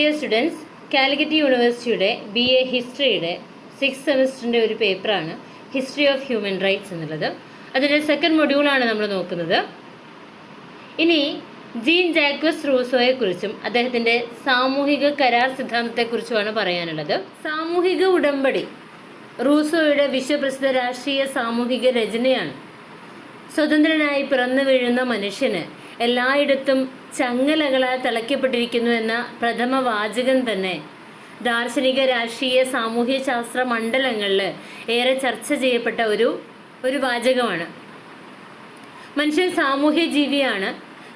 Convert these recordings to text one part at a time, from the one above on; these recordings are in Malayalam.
ഡിയർ സ്റ്റുഡൻസ്, കാലിക്കറ്റ് യൂണിവേഴ്സിറ്റിയുടെ BA ഹിസ്റ്ററിയുടെ 6th സെമിസ്റ്ററിൻ്റെ ഒരു പേപ്പറാണ് ഹിസ്റ്ററി ഓഫ് ഹ്യൂമൻ റൈറ്റ്സ് എന്നുള്ളത്. അതിൻ്റെ സെക്കൻഡ് മൊഡ്യൂളാണ് നമ്മൾ നോക്കുന്നത്. ഇനി ജീൻ ജാക്വസ് റൂസോയെക്കുറിച്ചും അദ്ദേഹത്തിൻ്റെ സാമൂഹിക കരാർ സിദ്ധാന്തത്തെക്കുറിച്ചുമാണ് പറയാനുള്ളത്. സാമൂഹിക ഉടമ്പടി റൂസോയുടെ വിശ്വപ്രസിദ്ധ രാഷ്ട്രീയ സാമൂഹിക രചനയാണ്. സ്വതന്ത്രനായി പിറന്നു വീഴുന്ന മനുഷ്യന് എല്ലായിടത്തും ചങ്ങലകളാൽ തളയ്ക്കപ്പെട്ടിരിക്കുന്നു എന്ന പ്രഥമ വാചകം തന്നെ ദാർശനിക രാഷ്ട്രീയ സാമൂഹ്യ ശാസ്ത്ര മണ്ഡലങ്ങളിൽ ഏറെ ചർച്ച ചെയ്യപ്പെട്ട ഒരു വാചകമാണ്. മനുഷ്യൻ സാമൂഹ്യ ജീവിയാണ്.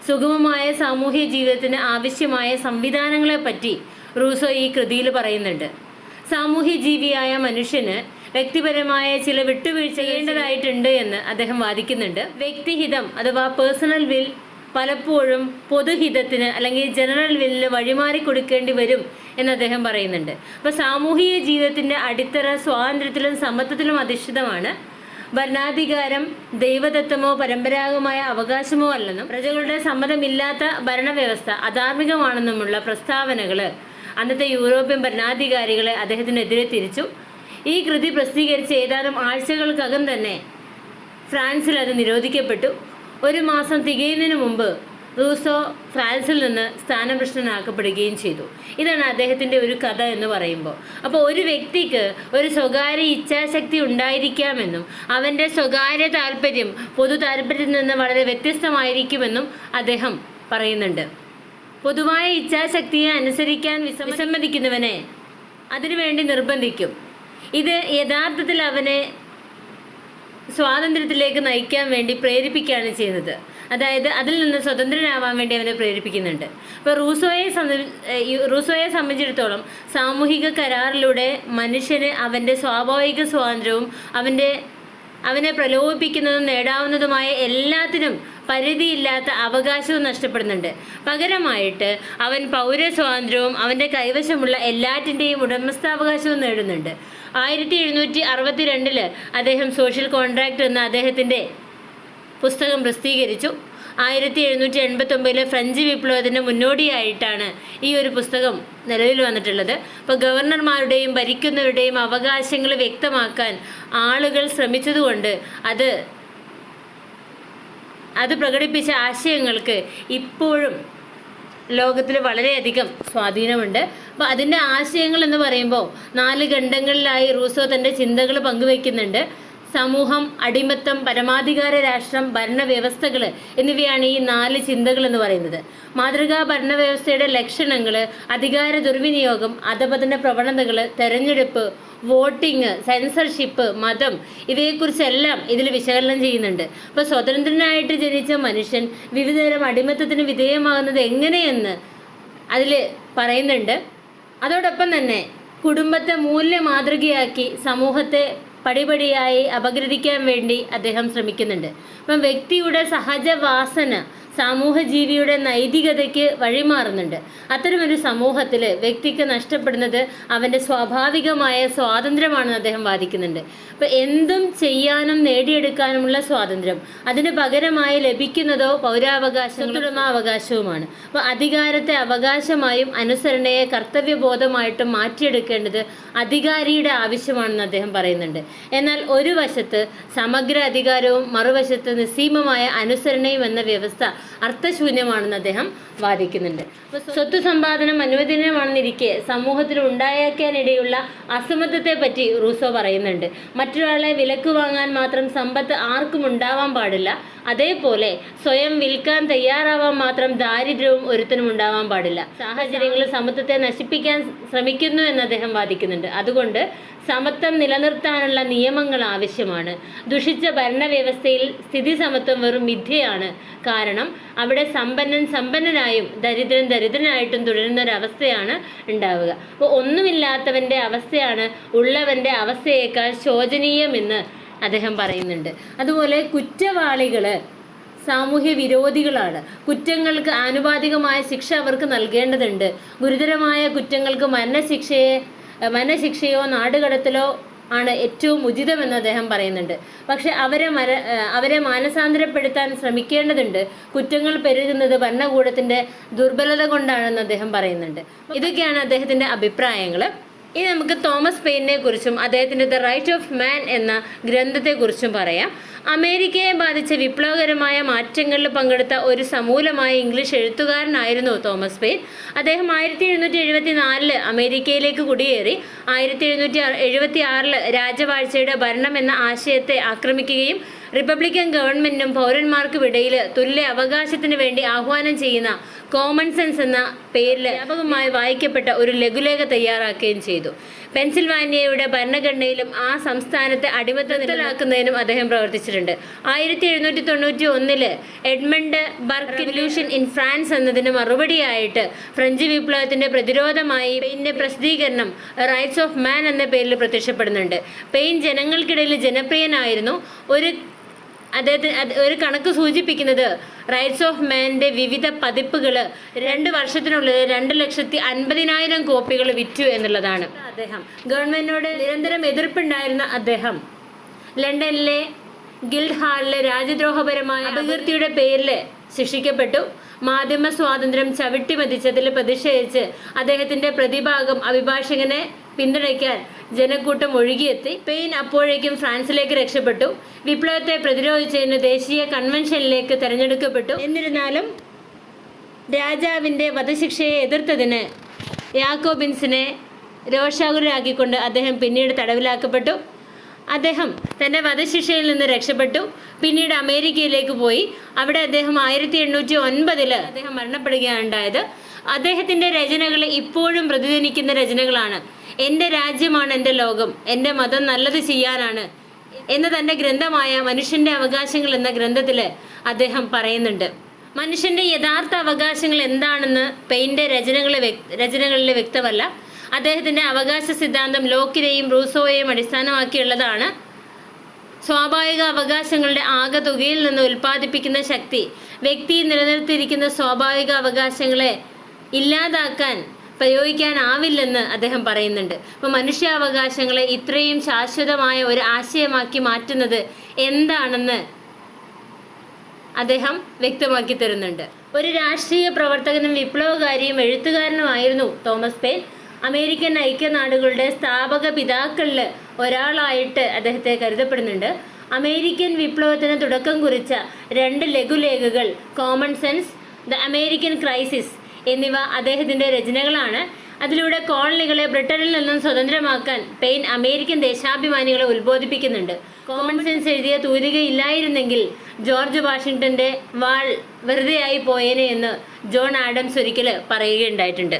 സുഗമമായ സാമൂഹ്യ ജീവിതത്തിന് ആവശ്യമായ സംവിധാനങ്ങളെപ്പറ്റി റൂസോ ഈ കൃതിയിൽ പറയുന്നുണ്ട്. സാമൂഹ്യ ജീവിയായ മനുഷ്യന് വ്യക്തിപരമായ ചില വിട്ടുവീഴ്ച ചെയ്യേണ്ടതായിട്ടുണ്ട് എന്ന് അദ്ദേഹം വാദിക്കുന്നുണ്ട്. വ്യക്തിഹിതം അഥവാ പേഴ്സണൽ വിൽ പലപ്പോഴും പൊതുഹിതത്തിന് അല്ലെങ്കിൽ ജനറൽ വില്ലിന് വഴിമാറി കൊടുക്കേണ്ടി വരും എന്ന് അദ്ദേഹം പറയുന്നുണ്ട്. അപ്പോൾ സാമൂഹിക ജീവിതത്തിൻ്റെ അടിത്തറ സ്വാതന്ത്ര്യത്തിലും സമത്വത്തിലും അധിഷ്ഠിതമാണ്. ഭരണാധികാരം ദൈവദത്തമോ പരമ്പരാഗതമായ അവകാശമോ അല്ലെന്നും പ്രജകളുടെ സമ്മതമില്ലാത്ത ഭരണവ്യവസ്ഥ അധാർമികമാണെന്നുമുള്ള പ്രസ്താവനകൾ അന്നത്തെ യൂറോപ്യൻ ഭരണാധികാരികളെ അദ്ദേഹത്തിനെതിരെ തിരിച്ചു. ഈ കൃതി പ്രസിദ്ധീകരിച്ച ഏതാനും ആഴ്ചകൾക്കകം തന്നെ ഫ്രാൻസിൽ അത് നിരോധിക്കപ്പെട്ടു. ഒരു മാസം തികയുന്നതിന് മുമ്പ് റൂസോ ഫ്രാൻസിൽ നിന്ന് സ്ഥാനഭ്രഷ്ടനാക്കപ്പെടുകയും ചെയ്തു. ഇതാണ് അദ്ദേഹത്തിൻ്റെ ഒരു കഥ എന്ന് പറയുമ്പോൾ. അപ്പോൾ ഒരു വ്യക്തിക്ക് ഒരു സ്വകാര്യ ഇച്ഛാശക്തി ഉണ്ടായിരിക്കാമെന്നും അവൻ്റെ സ്വകാര്യ താല്പര്യം പൊതു താല്പര്യത്തിൽ നിന്ന് വളരെ വ്യത്യസ്തമായിരിക്കുമെന്നും അദ്ദേഹം പറയുന്നുണ്ട്. പൊതുവായ ഇച്ഛാശക്തിയെ അനുസരിക്കാൻ വിസമ്മതിക്കുന്നവനെ അതിനുവേണ്ടി നിർബന്ധിക്കും. ഇത് യഥാർത്ഥത്തിൽ അവനെ സ്വാതന്ത്ര്യത്തിലേക്ക് നയിക്കാൻ വേണ്ടി പ്രേരിപ്പിക്കുകയാണ് ചെയ്യുന്നത്. അതായത് അതിൽ നിന്ന് സ്വതന്ത്രനാവാൻ വേണ്ടി അവനെ പ്രേരിപ്പിക്കുന്നുണ്ട്. അപ്പോൾ റൂസോയെ സംബന്ധിച്ചിടത്തോളം സാമൂഹിക കരാറിലൂടെ മനുഷ്യന് അവൻ്റെ സ്വാഭാവിക സ്വാതന്ത്ര്യവും അവനെ പ്രലോഭിപ്പിക്കുന്നതും നേടാവുന്നതുമായ എല്ലാത്തിനും പരിധിയില്ലാത്ത അവകാശവും നഷ്ടപ്പെടുന്നുണ്ട്. പകരമായിട്ട് അവൻ പൗരസ്വാതന്ത്ര്യവും അവൻ്റെ കൈവശമുള്ള എല്ലാറ്റിൻ്റെയും ഉടമസ്ഥാവകാശവും നേടുന്നുണ്ട്. 1762 അദ്ദേഹം സോഷ്യൽ കോൺട്രാക്ട് എന്ന അദ്ദേഹത്തിൻ്റെ പുസ്തകം പ്രസിദ്ധീകരിച്ചു. 1789 ഫ്രഞ്ച് വിപ്ലവത്തിന് മുന്നോടിയായിട്ടാണ് ഈ ഒരു പുസ്തകം നിലവിൽ വന്നിട്ടുള്ളത്. അപ്പോൾ ഗവർണർമാരുടെയും ഭരിക്കുന്നവരുടെയും അവകാശങ്ങൾ വ്യക്തമാക്കാൻ ആളുകൾ ശ്രമിച്ചതുകൊണ്ട് അത് പ്രകടിപ്പിച്ച ആശയങ്ങൾക്ക് ഇപ്പോഴും ലോകത്തിൽ വളരെയധികം സ്വാധീനമുണ്ട്. അപ്പോൾ അതിൻ്റെ ആശയങ്ങൾ എന്ന് പറയുമ്പോൾ 4 ഖണ്ഡങ്ങളിലായി റൂസോ തൻ്റെ ചിന്തകൾ പങ്കുവയ്ക്കുന്നുണ്ട്. സമൂഹം, അടിമത്തം, പരമാധികാര രാഷ്ട്രം, ഭരണവ്യവസ്ഥകൾ എന്നിവയാണ് ഈ 4 ചിന്തകൾ എന്ന് പറയുന്നത്. മാതൃകാ ഭരണവ്യവസ്ഥയുടെ ലക്ഷണങ്ങൾ, അധികാര ദുർവിനിയോഗം, അധപതന പ്രവണതകൾ, തെരഞ്ഞെടുപ്പ്, വോട്ടിംഗ്, സെൻസർഷിപ്പ്, മതം ഇവയെക്കുറിച്ചെല്ലാം ഇതിൽ വിശകലനം ചെയ്യുന്നുണ്ട്. അപ്പോൾ സ്വതന്ത്രനായിട്ട് ജനിച്ച മനുഷ്യൻ വിവിധതരം അടിമത്തത്തിന് വിധേയമാകുന്നത് എങ്ങനെയെന്ന് അതിൽ പറയുന്നുണ്ട്. അതോടൊപ്പം തന്നെ കുടുംബത്തെ മൂല്യ മാതൃകയാക്കി സമൂഹത്തെ പടിപടിയായി അപഗ്രഥിക്കാൻ വേണ്ടി അദ്ദേഹം ശ്രമിക്കുന്നുണ്ട്. അപ്പം വ്യക്തിയുടെ സഹജ വാസന സാമൂഹജീവിയുടെ നൈതികതയ്ക്ക് വഴിമാറുന്നുണ്ട്. അത്തരമൊരു സമൂഹത്തിൽ വ്യക്തിക്ക് നഷ്ടപ്പെടുന്നത് അവൻ്റെ സ്വാഭാവികമായ സ്വാതന്ത്ര്യമാണെന്ന് അദ്ദേഹം വാദിക്കുന്നുണ്ട്. അപ്പോൾ എന്തും ചെയ്യാനും നേടിയെടുക്കാനുമുള്ള സ്വാതന്ത്ര്യം അതിന് പകരമായി ലഭിക്കുന്നതോ പൗരാവകാശവുമാണ്. അപ്പോൾ അധികാരത്തെ അവകാശമായും അനുസരണയെ കർത്തവ്യബോധമായിട്ടും മാറ്റിയെടുക്കേണ്ടത് അധികാരിയുടെ ആവശ്യമാണെന്ന് അദ്ദേഹം പറയുന്നുണ്ട്. എന്നാൽ ഒരു വശത്ത് സമഗ്ര അധികാരവും മറുവശത്ത് നിസ്സീമമായ അനുസരണയും എന്ന വ്യവസ്ഥ അർത്ഥശൂന്യമാണെന്ന് അദ്ദേഹം വാദിക്കുന്നുണ്ട്. അപ്പോൾ സ്വത്ത് സമ്പാദനം അനുവദനീയമാണെന്നിരിക്കെ സമൂഹത്തിൽ ഉണ്ടായേക്കാനിടയുള്ള അസമത്വത്തെ പറ്റി റൂസോ പറയുന്നുണ്ട്. മറ്റൊരാളെ വിലക്ക് വാങ്ങാൻ മാത്രം സമ്പത്ത് ആർക്കും ഉണ്ടാവാൻ പാടില്ല. അതേപോലെ സ്വയം വിൽക്കാൻ തയ്യാറാവാൻ മാത്രം ദാരിദ്ര്യവും ഒരുത്തനും ഉണ്ടാവാൻ പാടില്ല. സാഹചര്യങ്ങൾ സമത്വത്തെ നശിപ്പിക്കാൻ ശ്രമിക്കുന്നു എന്ന് അദ്ദേഹം വാദിക്കുന്നുണ്ട്. അതുകൊണ്ട് സമത്വം നിലനിർത്താനുള്ള നിയമങ്ങൾ ആവശ്യമാണ്. ദുഷിച്ച ഭരണവ്യവസ്ഥയിൽ സ്ഥിതി സമത്വം വെറും മിഥ്യയാണ്. കാരണം അവിടെ സമ്പന്നൻ സമ്പന്നനായും ദരിദ്രൻ ദരിദ്രനായിട്ടും തുടരുന്നൊരവസ്ഥയാണ് ഉണ്ടാവുക. അപ്പോൾ ഒന്നുമില്ലാത്തവൻ്റെ അവസ്ഥയാണ് ഉള്ളവൻ്റെ അവസ്ഥയേക്കാൾ ശോചനീയമെന്ന് അദ്ദേഹം പറയുന്നുണ്ട്. അതുപോലെ കുറ്റവാളികൾ സാമൂഹ്യ വിരോധികളാണ്. കുറ്റങ്ങൾക്ക് ആനുപാതികമായ ശിക്ഷ അവർക്ക് നൽകേണ്ടതുണ്ട്. ഗുരുതരമായ കുറ്റങ്ങൾക്ക് മരണശിക്ഷയോ നാടുകടത്തലോ ആണ് ഏറ്റവും ഉചിതമെന്ന് അദ്ദേഹം പറയുന്നുണ്ട്. പക്ഷെ അവരെ മാനസാന്തരപ്പെടുത്താൻ ശ്രമിക്കേണ്ടതുണ്ട്. കുറ്റങ്ങൾ പെരുകുന്നത് ഭരണകൂടത്തിന്റെ ദുർബലത കൊണ്ടാണെന്ന് അദ്ദേഹം പറയുന്നുണ്ട്. ഇതൊക്കെയാണ് അദ്ദേഹത്തിന്റെ അഭിപ്രായങ്ങൾ. ഇനി നമുക്ക് തോമസ് പെയിനെ കുറിച്ചും അദ്ദേഹത്തിന്റെ ദ റൈറ്റ് ഓഫ് മാൻ എന്ന ഗ്രന്ഥത്തെക്കുറിച്ചും പറയാം. അമേരിക്കയെ ബാധിച്ച വിപ്ലവകരമായ മാറ്റങ്ങളിൽ പങ്കെടുത്ത ഒരു സമൂലമായ ഇംഗ്ലീഷ് എഴുത്തുകാരനായിരുന്നു തോമസ് പെയിൻ. അദ്ദേഹം 1774 അമേരിക്കയിലേക്ക് കുടിയേറി 1776 രാജവാഴ്ചയുടെ ഭരണം എന്ന ആശയത്തെ ആക്രമിക്കുകയും റിപ്പബ്ലിക്കൻ ഗവൺമെന്റിനും പൗരന്മാർക്കും ഇടയിൽ തുല്യ അവകാശത്തിന് വേണ്ടി ആഹ്വാനം ചെയ്യുന്ന കോമൺ സെൻസ് എന്ന പേരിൽ വ്യാപകമായി വായിക്കപ്പെട്ട ഒരു ലഘുലേഖ തയ്യാറാക്കുകയും ചെയ്തു. പെൻസിൽവാനിയയുടെ ഭരണഘടനയിലും ആ സംസ്ഥാനത്തെ അടിമത്തത്തിലാക്കുന്നതിനും അദ്ദേഹം പ്രവർത്തിച്ചിട്ടുണ്ട്. 1791 Edmund Burk illusion in France എന്നതിന് മറുപടിയായിട്ട് ഫ്രഞ്ച് വിപ്ലവത്തിന്റെ പ്രതിരോധമായി പെയിന്റെ പ്രസിദ്ധീകരണം റൈറ്റ്സ് ഓഫ് മാൻ എന്ന പേരിൽ പ്രത്യക്ഷപ്പെടുന്നുണ്ട്. പെയിൻ ജനങ്ങൾക്കിടയിൽ ജനപ്രിയനായിരുന്നു. ഒരു കണക്ക് സൂചിപ്പിക്കുന്നത് റൈറ്റ്സ് ഓഫ് മാൻ്റെ വിവിധ പതിപ്പുകൾ 2 വർഷത്തിനുള്ളിൽ 2,50,000 കോപ്പികൾ വിറ്റു എന്നുള്ളതാണ്. അദ്ദേഹം ഗവൺമെന്റിനോട് നിരന്തരം എതിർപ്പുണ്ടായിരുന്ന അദ്ദേഹം ലണ്ടനിലെ ഗിൽഡ് ഹാളിലെ രാജ്യദ്രോഹപരമായ അപകീർത്തിയുടെ പേരിൽ ശിക്ഷിക്കപ്പെട്ടു. മാധ്യമ സ്വാതന്ത്ര്യം ചവിട്ടിമതിച്ചതിൽ പ്രതിഷേധിച്ച് അദ്ദേഹത്തിന്റെ പ്രതിഭാഗം അഭിഭാഷകനെ പിന്തുണയ്ക്കാൻ ജനക്കൂട്ടം ഒഴുകിയെത്തി. പെയിൻ അപ്പോഴേക്കും ഫ്രാൻസിലേക്ക് രക്ഷപ്പെട്ടു. വിപ്ലവത്തെ പ്രതിരോധിച്ചതിന് ദേശീയ കൺവെൻഷനിലേക്ക് തെരഞ്ഞെടുക്കപ്പെട്ടു. എന്നിരുന്നാലും രാജാവിന്റെ വധശിക്ഷയെ എതിർത്തതിന് യാക്കോബിൻസിനെ രോഷാകുലരാക്കിക്കൊണ്ട് അദ്ദേഹം പിന്നീട് തടവിലാക്കപ്പെട്ടു. അദ്ദേഹം തൻ്റെ വധശിക്ഷയിൽ നിന്ന് രക്ഷപ്പെട്ടു. പിന്നീട് അമേരിക്കയിലേക്ക് പോയി. അവിടെ അദ്ദേഹം 1809 അദ്ദേഹം മരണപ്പെടുകയാണ് ഉണ്ടായത്. അദ്ദേഹത്തിൻ്റെ രചനകൾ ഇപ്പോഴും പ്രതിധ്വനിക്കുന്ന രചനകളാണ്. എൻ്റെ രാജ്യമാണ് എൻ്റെ ലോകം, എൻ്റെ മതം നല്ലത് ചെയ്യാനാണ് എന്ന തൻ്റെ ഗ്രന്ഥമായ മനുഷ്യൻ്റെ അവകാശങ്ങൾ എന്ന ഗ്രന്ഥത്തിൽ അദ്ദേഹം പറയുന്നുണ്ട്. മനുഷ്യൻ്റെ യഥാർത്ഥ അവകാശങ്ങൾ എന്താണെന്ന് പെയിൻ്റെ രചനകളിൽ വ്യക്തമല്ല. അദ്ദേഹത്തിൻ്റെ അവകാശ സിദ്ധാന്തം ലോക്കിനെയും റൂസോയെയും അടിസ്ഥാനമാക്കിയുള്ളതാണ്. സ്വാഭാവിക അവകാശങ്ങളുടെ ആകെതുകയിൽ നിന്ന് ഉൽപ്പാദിപ്പിക്കുന്ന ശക്തി വ്യക്തി നിലനിർത്തിയിരിക്കുന്ന സ്വാഭാവിക അവകാശങ്ങളെ ഇല്ലാതാക്കാൻ പ്രയോഗിക്കാനാവില്ലെന്ന് അദ്ദേഹം പറയുന്നുണ്ട്. അപ്പോൾ മനുഷ്യാവകാശങ്ങളെ ഇത്രയും ശാശ്വതമായ ഒരു ആശയമാക്കി മാറ്റുന്നത് എന്താണെന്ന് അദ്ദേഹം വ്യക്തമാക്കി തരുന്നുണ്ട്. ഒരു രാഷ്ട്രീയ പ്രവർത്തകനും വിപ്ലവകാരിയും എഴുത്തുകാരനുമായിരുന്നു തോമസ് പെയിൻ. അമേരിക്കൻ ഐക്യനാടുകളുടെ സ്ഥാപക പിതാക്കളിൽ ഒരാളായിട്ട് അദ്ദേഹത്തെ കരുതപ്പെടുന്നുണ്ട്. അമേരിക്കൻ വിപ്ലവത്തിന് തുടക്കം കുറിച്ച 2 ലഘുലേഖകൾ common sense, the American crisis എന്നിവ അദ്ദേഹത്തിൻ്റെ രചനകളാണ്. അതിലൂടെ കോളനികളെ ബ്രിട്ടനിൽ നിന്നും സ്വതന്ത്രമാക്കാൻ പെയിൻ അമേരിക്കൻ ദേശാഭിമാനികളെ ഉത്ബോധിപ്പിക്കുന്നുണ്ട്. കോമൺ സെൻസ് എഴുതിയ തൂലികയില്ലായിരുന്നെങ്കിൽ ജോർജ് വാഷിങ്ടന്റെ വാൾ വെറുതെയായി പോയേനെ എന്ന് ജോൺ ആഡംസ് ഒരിക്കൽ പറയുകയുണ്ടായിട്ടുണ്ട്.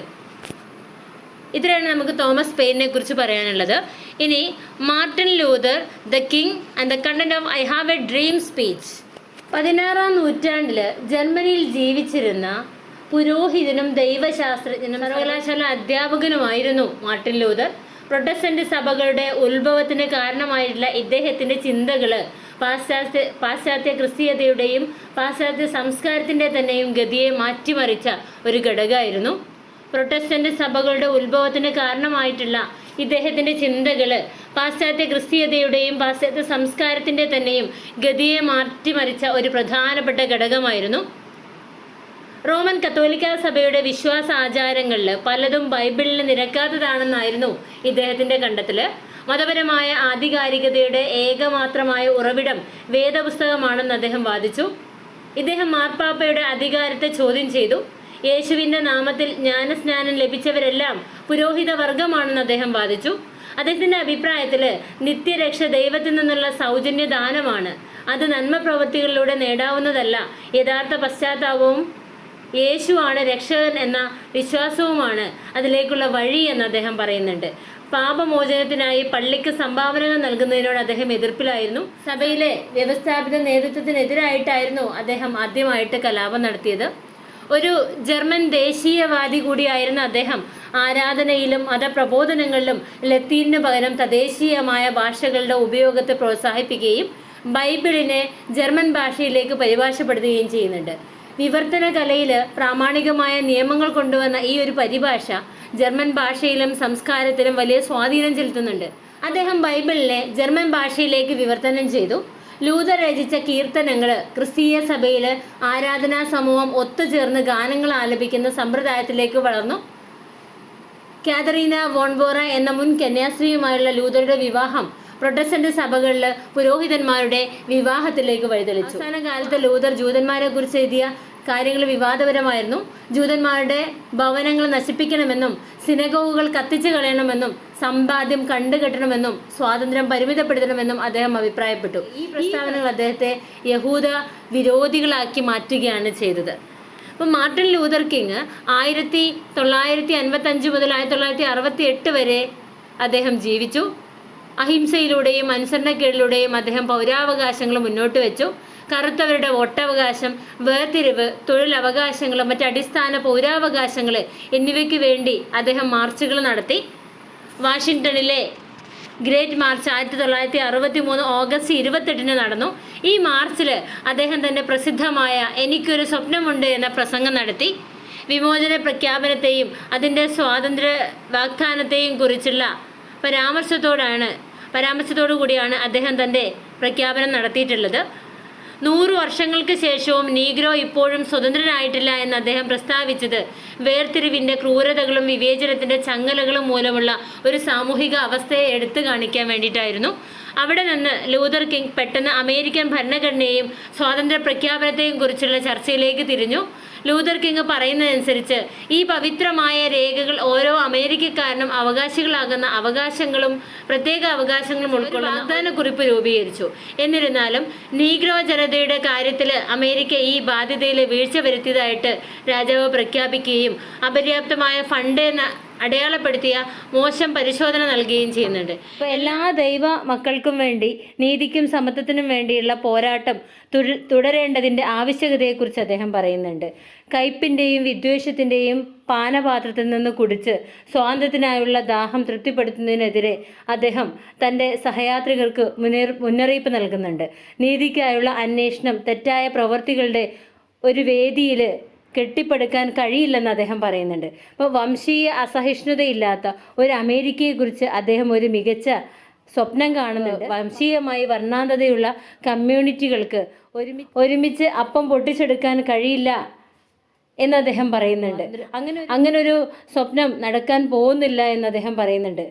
ഇത്രയാണ് നമുക്ക് തോമസ് പെയിനെ കുറിച്ച് പറയാനുള്ളത്. ഇനി Martin Luther, the king and the content of I have A dream speech. 16-ാം നൂറ്റാണ്ടിൽ ജർമ്മനിയിൽ ജീവിച്ചിരുന്ന പുരോഹിതനും ദൈവശാസ്ത്രജ്ഞനും സർവകലാശാല അധ്യാപകനുമായിരുന്നു മാർട്ടിൻ ലൂതർ. പ്രൊട്ടസ്റ്റന്റ് സഭകളുടെ ഉത്ഭവത്തിന് കാരണമായിട്ടുള്ള ഇദ്ദേഹത്തിന്റെ ചിന്തകൾ പാശ്ചാത്യ ക്രിസ്തീയതയുടെയും പാശ്ചാത്യ സംസ്കാരത്തിന്റെ തന്നെയും ഗതിയെ മാറ്റിമറിച്ച ഒരു ഘടകമായിരുന്നു. പ്രൊട്ടസ്റ്റന്റ് സഭകളുടെ ഉത്ഭവത്തിന് കാരണമായിട്ടുള്ള ഇദ്ദേഹത്തിന്റെ ചിന്തകൾ പാശ്ചാത്യ ക്രിസ്തീയതയുടെയും പാശ്ചാത്യ സംസ്കാരത്തിന്റെ തന്നെയും ഗതിയെ മാറ്റിമറിച്ച ഒരു പ്രധാനപ്പെട്ട ഘടകമായിരുന്നു. റോമൻ കത്തോലിക്ക സഭയുടെ വിശ്വാസ ആചാരങ്ങളിൽ പലതും ബൈബിളിൽ നിരക്കാത്തതാണെന്നായിരുന്നു ഇദ്ദേഹത്തിന്റെ കണ്ടെത്തൽ. മതപരമായ ആധികാരികതയുടെ ഏകമാത്രമായ ഉറവിടം വേദപുസ്തകമാണെന്ന് അദ്ദേഹം വാദിച്ചു. ഇദ്ദേഹം മാർപ്പാപ്പയുടെ അധികാരത്തെ ചോദ്യം ചെയ്തു. യേശുവിൻ്റെ നാമത്തിൽ ജ്ഞാനസ്നാനം ലഭിച്ചവരെല്ലാം പുരോഹിത വർഗമാണെന്ന് അദ്ദേഹം വാദിച്ചു. അദ്ദേഹത്തിൻ്റെ അഭിപ്രായത്തിൽ നിത്യരക്ഷ ദൈവത്തിൽ നിന്നുള്ള സൗജന്യ ദാനമാണ്. അത് നന്മ പ്രവൃത്തികളിലൂടെ നേടാവുന്നതല്ല. യഥാർത്ഥ പശ്ചാത്താപവും യേശുവാണ് രക്ഷകൻ എന്ന വിശ്വാസവുമാണ് അതിലേക്കുള്ള വഴി എന്ന് അദ്ദേഹം പറയുന്നുണ്ട്. പാപമോചനത്തിനായി പള്ളിക്ക് സംഭാവനകൾ നൽകുന്നതിനോട് അദ്ദേഹം എതിർപ്പിലായിരുന്നു. സഭയിലെ വ്യവസ്ഥാപിത നേതൃത്വത്തിനെതിരായിട്ടായിരുന്നു അദ്ദേഹം ആദ്യമായിട്ട് കലാപം നടത്തിയത്. ഒരു ജർമ്മൻ ദേശീയവാദി കൂടിയായിരുന്ന അദ്ദേഹം ആരാധനയിലും മതപ്രബോധനങ്ങളിലും ലത്തീനു പകരം തദ്ദേശീയമായ ഭാഷകളുടെ ഉപയോഗത്തെ പ്രോത്സാഹിപ്പിക്കുകയും ബൈബിളിനെ ജർമ്മൻ ഭാഷയിലേക്ക് പരിഭാഷപ്പെടുത്തുകയും ചെയ്യുന്നുണ്ട്. വിവർത്തന കലയിൽ പ്രാമാണികമായ നിയമങ്ങൾ കൊണ്ടുവന്ന ഈ ഒരു പരിഭാഷ ജർമ്മൻ ഭാഷയിലും സംസ്കാരത്തിലും വലിയ സ്വാധീനം ചെലുത്തുന്നുണ്ട്. അദ്ദേഹം ബൈബിളിനെ ജർമ്മൻ ഭാഷയിലേക്ക് വിവർത്തനം ചെയ്തു. ലൂതർ രചിച്ച കീർത്തനങ്ങൾ ക്രിസ്തീയ സഭയിൽ ആരാധനാ സമൂഹം ഒത്തുചേർന്ന് ഗാനങ്ങൾ ആലപിക്കുന്ന സമ്പ്രദായത്തിലേക്ക് വളർന്നു. കാതറീന വോൺബോറ എന്ന മുൻ കന്യാസ്ത്രീയുമായുള്ള ലൂതറുടെ വിവാഹം പ്രൊട്ടസ്റ്റന്റ് സഭകളിൽ പുരോഹിതന്മാരുടെ വിവാഹത്തിലേക്ക് വഴിതെളിച്ചു. അവസാന കാലത്ത് ലൂതർ ജൂതന്മാരെ കുറിച്ച് എഴുതിയ കാര്യങ്ങൾ വിവാദപരമായിരുന്നു. ജൂതന്മാരുടെ ഭവനങ്ങൾ നശിപ്പിക്കണമെന്നും സിനഗോഗുകൾ കത്തിച്ചു കളയണമെന്നും സമ്പാദ്യം കണ്ടുകെട്ടണമെന്നും സ്വാതന്ത്ര്യം പരിമിതപ്പെടുത്തണമെന്നും അദ്ദേഹം അഭിപ്രായപ്പെട്ടു. ഈ പ്രസ്താവനകൾ അദ്ദേഹത്തെ യഹൂദ വിരോധികളാക്കി മാറ്റുകയാണ് ചെയ്തത്. അപ്പം മാർട്ടിൻ ലൂതർ കിങ് 1955 മുതൽ 1968 വരെ അദ്ദേഹം ജീവിച്ചു. അഹിംസയിലൂടെയും അനുസരണക്കേടിലൂടെയും അദ്ദേഹം പൗരാവകാശങ്ങൾ മുന്നോട്ട് വെച്ചു. കറുത്തവരുടെ വോട്ടവകാശം, വേർതിരിവ്, തൊഴിലവകാശങ്ങൾ, മറ്റ് അടിസ്ഥാന പൗരാവകാശങ്ങൾ എന്നിവയ്ക്ക് വേണ്ടി അദ്ദേഹം മാർച്ചുകൾ നടത്തി. വാഷിങ്ടണിലെ ഗ്രേറ്റ് മാർച്ച് 1963 ഓഗസ്റ്റ് 28 നടന്നു. ഈ മാർച്ചിൽ അദ്ദേഹം തന്റെ പ്രസിദ്ധമായ എനിക്കൊരു സ്വപ്നമുണ്ട് എന്ന പ്രസംഗം നടത്തി. വിമോചന പ്രഖ്യാപനത്തെയും അതിൻ്റെ സ്വാതന്ത്ര്യ വാഗ്ദാനത്തെയും കുറിച്ചുള്ള പരാമർശത്തോടു കൂടിയാണ് അദ്ദേഹം തൻ്റെ പ്രഖ്യാപനം നടത്തിയിട്ടുള്ളത്. 100 വർഷങ്ങൾക്ക് ശേഷവും നീഗ്രോ ഇപ്പോഴും സ്വതന്ത്രനായിട്ടില്ല എന്ന് അദ്ദേഹം പ്രസ്താവിച്ചത് വേർതിരിവിൻ്റെ ക്രൂരതകളും വിവേചനത്തിൻ്റെ ചങ്ങലകളും മൂലമുള്ള ഒരു സാമൂഹിക അവസ്ഥയെ എടുത്തു കാണിക്കാൻ വേണ്ടിയിട്ടായിരുന്നു. അവിടെ നിന്ന് ലൂതർ കിങ് പെട്ടെന്ന് അമേരിക്കൻ ഭരണഘടനയെയും സ്വാതന്ത്ര്യ പ്രഖ്യാപനത്തെയും കുറിച്ചുള്ള ചർച്ചയിലേക്ക് തിരിഞ്ഞു. ലൂതർ കിങ് പറയുന്നതനുസരിച്ച് ഈ പവിത്രമായ രേഖകൾ ഓരോ അമേരിക്കക്കാരനും അവകാശികളാകുന്ന അവകാശങ്ങളും പ്രത്യേക അവകാശങ്ങളും ഉൾക്കൊള്ളുന്ന വാഗ്ദാനക്കുറിപ്പ് രൂപീകരിച്ചു. എന്നിരുന്നാലും നീഗ്രോ ജനതയുടെ കാര്യത്തിൽ അമേരിക്ക ഈ ബാധ്യതയിൽ വീഴ്ച വരുത്തിയതായിട്ട് രാജാവ് പ്രഖ്യാപിക്കുകയും അപര്യാപ്തമായ ഫണ്ട് അടയാളപ്പെടുത്തിയ മോശം പരിശോധന നൽകുകയും ചെയ്യുന്നുണ്ട്. അപ്പോൾ എല്ലാ ദൈവ മക്കൾക്കും വേണ്ടി നീതിക്കും സമത്വത്തിനും വേണ്ടിയുള്ള പോരാട്ടം തുടരേണ്ടതിൻ്റെ ആവശ്യകതയെക്കുറിച്ച് അദ്ദേഹം പറയുന്നുണ്ട്. കയ്പിൻ്റെയും വിദ്വേഷത്തിൻ്റെയും പാനപാത്രത്തിൽ നിന്ന് കുടിച്ച് സ്വാതന്ത്ര്യത്തിനായുള്ള ദാഹം തൃപ്തിപ്പെടുത്തുന്നതിനെതിരെ അദ്ദേഹം തൻ്റെ സഹയാത്രികർക്ക് മുന്നറിയിപ്പ് നൽകുന്നുണ്ട്. നീതിക്കായുള്ള അന്വേഷണം തെറ്റായ പ്രവൃത്തികളുടെ ഒരു വേദിയിൽ കെട്ടിപ്പടുക്കാൻ കഴിയില്ലെന്ന് അദ്ദേഹം പറയുന്നുണ്ട്. അപ്പോൾ വംശീയ അസഹിഷ്ണുതയില്ലാത്ത ഒരു അമേരിക്കയെക്കുറിച്ച് അദ്ദേഹം ഒരു മികച്ച സ്വപ്നം കാണുന്നുണ്ട്. വംശീയമായി വർണ്ണാന്തതയുള്ള കമ്മ്യൂണിറ്റികൾക്ക് ഒരുമിച്ച് അപ്പം പൊട്ടിച്ചെടുക്കാൻ കഴിയില്ല എന്ന് അദ്ദേഹം പറയുന്നുണ്ട്. അങ്ങനൊരു സ്വപ്നം നടക്കാൻ പോകുന്നില്ല എന്ന് അദ്ദേഹം പറയുന്നുണ്ട്.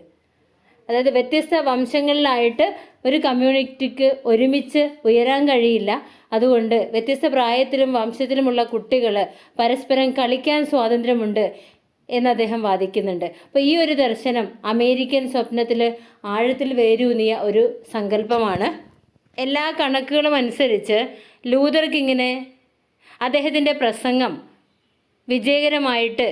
അതായത് വ്യത്യസ്ത വംശങ്ങളിലായിട്ട് ഒരു കമ്മ്യൂണിറ്റിക്ക് ഒരുമിച്ച് ഉയരാൻ കഴിയില്ല. അതുകൊണ്ട് വ്യത്യസ്ത പ്രായത്തിലും വംശത്തിലുമുള്ള കുട്ടികൾ പരസ്പരം കളിക്കാൻ സ്വാതന്ത്ര്യമുണ്ട് എന്ന് അദ്ദേഹം വാദിക്കുന്നുണ്ട്. അപ്പോൾ ഈ ഒരു ദർശനം അമേരിക്കൻ സ്വപ്നത്തിൽ ആഴത്തിൽ വേരൂന്നിയ ഒരു സങ്കല്പമാണ്. എല്ലാ കണക്കുകളും അനുസരിച്ച് ലൂതർ കിങ്ങിന് അദ്ദേഹത്തിൻ്റെ പ്രസംഗം വിജയകരമായിട്ട്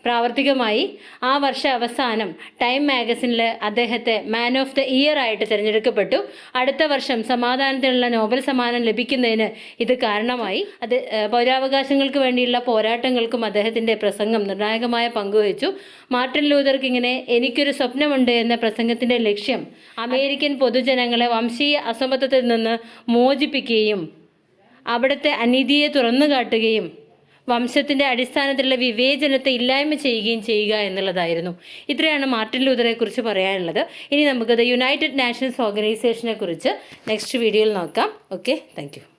പ്രാവർത്തികമായി. ആ വർഷ അവസാനം ടൈം മാഗസിനിൽ അദ്ദേഹത്തെ മാൻ ഓഫ് ദ ഇയർ ആയിട്ട് തിരഞ്ഞെടുക്കപ്പെട്ടു. അടുത്ത വർഷം സമാധാനത്തിനുള്ള നോബൽ സമ്മാനം ലഭിക്കുന്നതിന് ഇത് കാരണമായി. അത് പൗരാവകാശങ്ങൾക്ക് വേണ്ടിയുള്ള പോരാട്ടങ്ങൾക്കും അദ്ദേഹത്തിൻ്റെ പ്രസംഗം നിർണായകമായ പങ്കുവഹിച്ചു. മാർട്ടിൻ ലൂതർ കിങ്ങിനെ എനിക്കൊരു സ്വപ്നമുണ്ട് എന്ന പ്രസംഗത്തിൻ്റെ ലക്ഷ്യം അമേരിക്കൻ പൊതുജനങ്ങളെ വംശീയ അസമത്വത്തിൽ നിന്ന് മോചിപ്പിക്കുകയും അവിടുത്തെ അനീതിയെ തുറന്നു കാട്ടുകയും വംശത്തിൻ്റെ അടിസ്ഥാനത്തിലുള്ള വിവേചനത്തെ ഇല്ലായ്മ ചെയ്യുക എന്നുള്ളതായിരുന്നു. ഇത്രയാണ് മാർട്ടിൻ ലൂതറെ കുറിച്ച് പറയാനുള്ളത്. ഇനി നമുക്കത് യുണൈറ്റഡ് നാഷൻസ് ഓർഗനൈസേഷനെ കുറിച്ച് നെക്സ്റ്റ് വീഡിയോയിൽ നോക്കാം. Okay, thank you.